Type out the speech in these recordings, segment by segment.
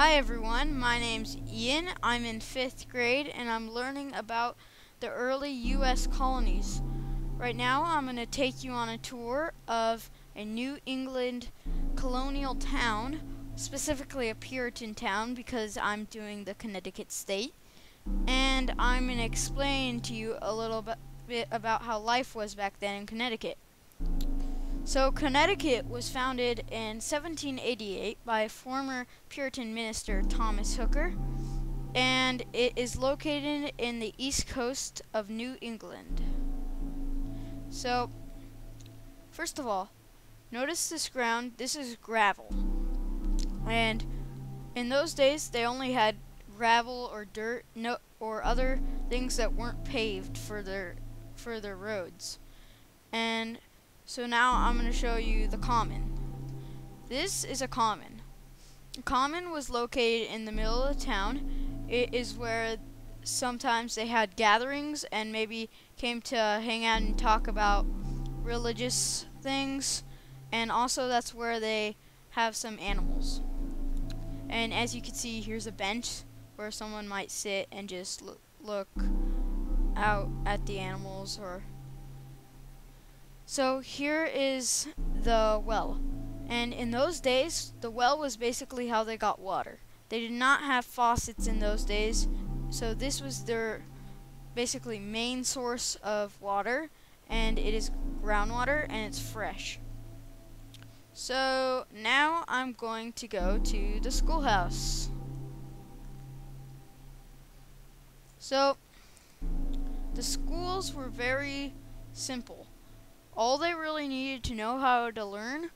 Hi everyone, my name's Ian. I'm in 5th grade and I'm learning about the early U.S. colonies. Right now I'm going to take you on a tour of a New England colonial town, specifically a Puritan town because I'm doing the Connecticut state. And I'm going to explain to you a little bit about how life was back then in Connecticut. So Connecticut was founded in 1788 by former Puritan minister Thomas Hooker, and it is located in the east coast of New England. So, first of all, notice this ground. This is gravel, and in those days they only had gravel or dirt, or other things that weren't paved for their roads. And so now I'm going to show you the common. This is a common. A common was located in the middle of the town. It is where sometimes they had gatherings and maybe came to hang out and talk about religious things. And also that's where they have some animals. And as you can see, here's a bench where someone might sit and just look out at the animals. So here is the well, and in those days the well was basically how they got water. They did not have faucets in those days, so this was their basically main source of water, and it is groundwater and it's fresh. So now I'm going to go to the schoolhouse. So the schools were very simple. All they really needed to know how to learn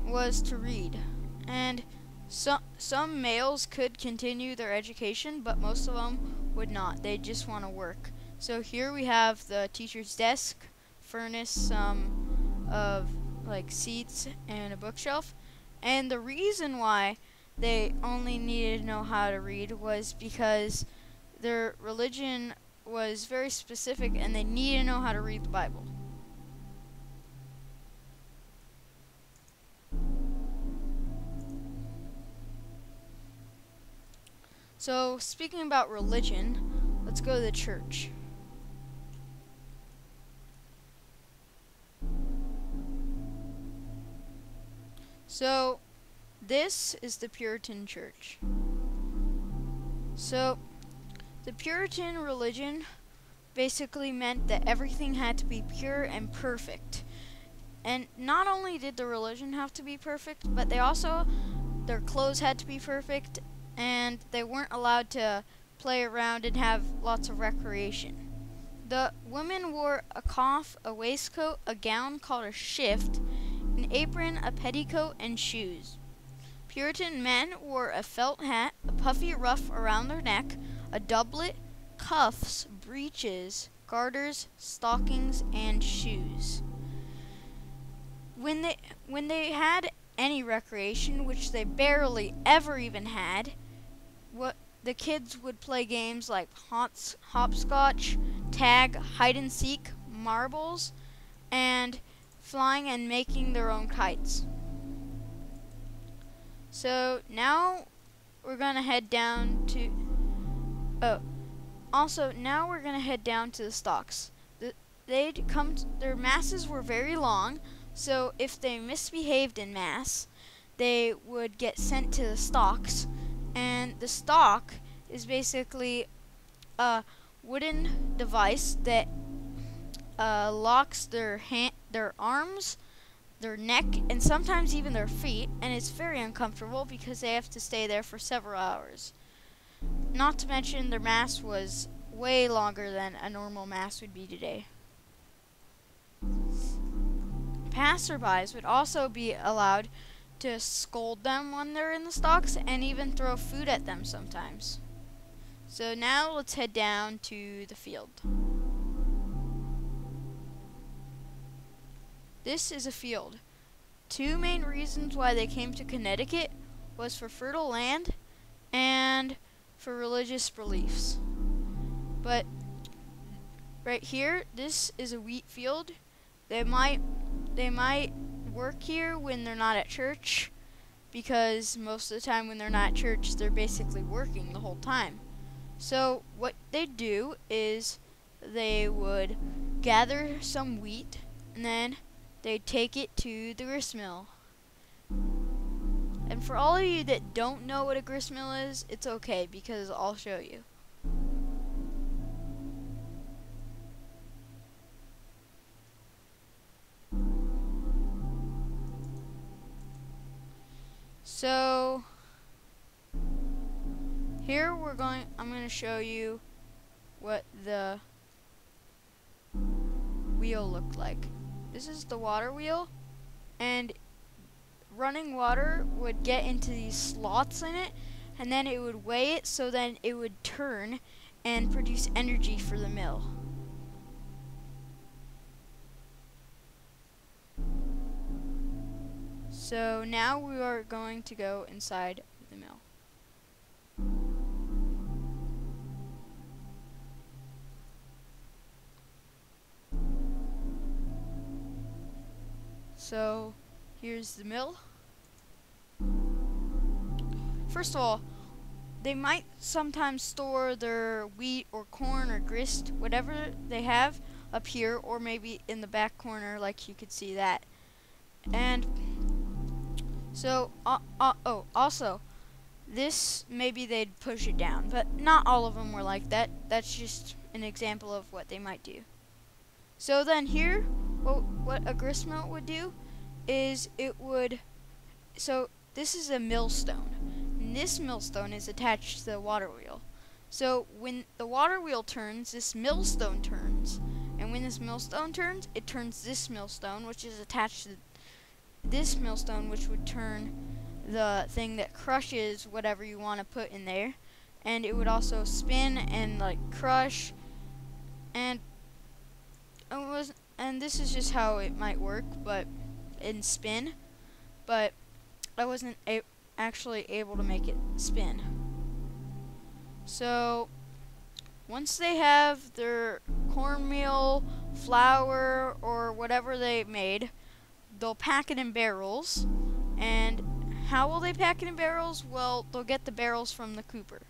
was to read. And some males could continue their education, but most of them would not. They just want to work. So here we have the teacher's desk, furnace, some of like seats and a bookshelf. And the reason why they only needed to know how to read was because their religion was very specific and they needed to know how to read the Bible. So, speaking about religion, let's go to the church. So, this is the Puritan church. So, the Puritan religion basically meant that everything had to be pure and perfect. And not only did the religion have to be perfect, but their clothes had to be perfect, and they weren't allowed to play around and have lots of recreation. The women wore a coif, a waistcoat, a gown called a shift, an apron, a petticoat, and shoes. Puritan men wore a felt hat, a puffy ruff around their neck, a doublet, cuffs, breeches, garters, stockings, and shoes. When they had any recreation, which they barely ever even had, the kids would play games like hopscotch, tag, hide and seek, marbles, and flying and making their own kites. So now we're gonna head down to now we're gonna head down to the stocks. Their masses were very long, so if they misbehaved in mass, they would get sent to the stocks. And the stock is basically a wooden device that locks their arms, their neck, and sometimes even their feet, and it's very uncomfortable because they have to stay there for several hours. Not to mention their mass was way longer than a normal mass would be today. Passerbys would also be allowed to scold them when they're in the stocks and even throw food at them sometimes. So now let's head down to the field. This is a field. Two main reasons why they came to Connecticut was for fertile land and for religious beliefs. But right here, this is a wheat field. They might work here when they're not at church because most of the time when they're not at church, they're basically working the whole time. So what they do is they would gather some wheat and then they'd take it to the grist mill. And for all of you that don't know what a grist mill is, it's okay because I'll show you. So here I'm going to show you what the wheel looked like. This is the water wheel, and running water would get into these slots in it, and then it would weigh it, so then it would turn and produce energy for the mill. So now we are going to go inside the mill. So here's the mill. First of all, they might sometimes store their wheat or corn or grist, whatever they have, up here, or maybe in the back corner, like you could see that. And so, also, this, maybe they'd push it down, but not all of them were like that. That's just an example of what they might do. So then here, what a grist mill would do is so this is a millstone. And this millstone is attached to the water wheel. So when the water wheel turns, this millstone turns. And when this millstone turns, it turns this millstone, which is attached to this millstone, which would turn the thing that crushes whatever you want to put in there. And it would also spin and like crush. And this is just how it might work, but in spin. But I wasn't actually able to make it spin. So once they have their cornmeal, flour, or whatever they made, they'll pack it in barrels. And how will they pack it in barrels? Well, they'll get the barrels from the cooper.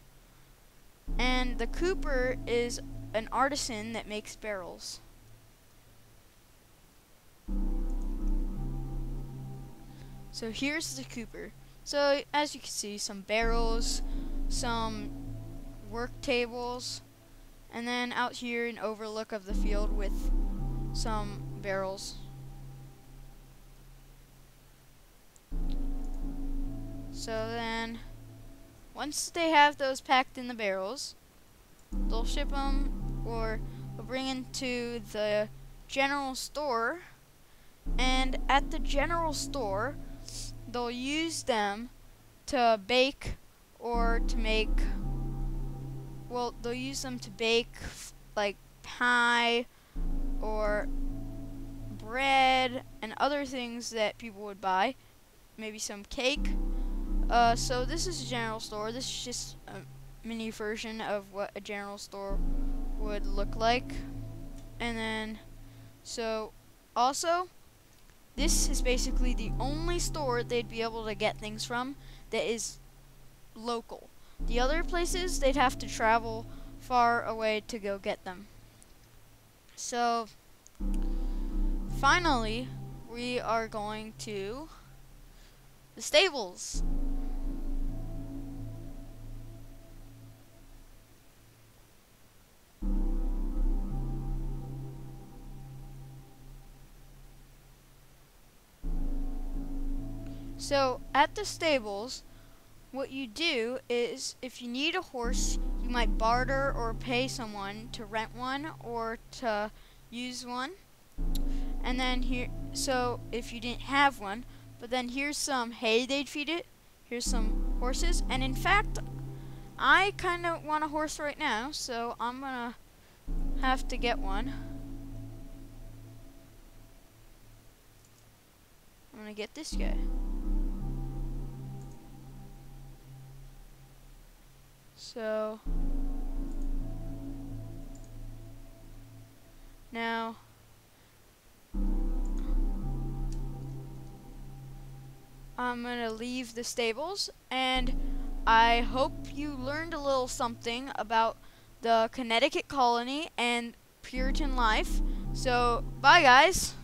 And the cooper is an artisan that makes barrels. So here's the cooper. So as you can see, some barrels, some work tables, and then out here an overlook of the field with some barrels. So then, once they have those packed in the barrels, they'll ship them or they'll bring into the general store, and at the general store, they'll use them to bake or to make, well, they'll use them to bake like pie or bread and other things that people would buy, maybe some cake. So this is a general store. This is just a mini version of what a general store would look like. And then, so also, this is basically the only store they'd be able to get things from that is local. The other places, they'd have to travel far away to go get them. So, finally, we are going to the stables. So at the stables, what you do is if you need a horse, you might barter or pay someone to rent one or to use one. And then here, so if you didn't have one, but then here's some hay they'd feed it. Here's some horses. And in fact, I kind of want a horse right now, so I'm going to have to get one. I'm going to get this guy. So now, I'm going to leave the stables, and I hope you learned a little something about the Connecticut colony and Puritan life. So, bye guys!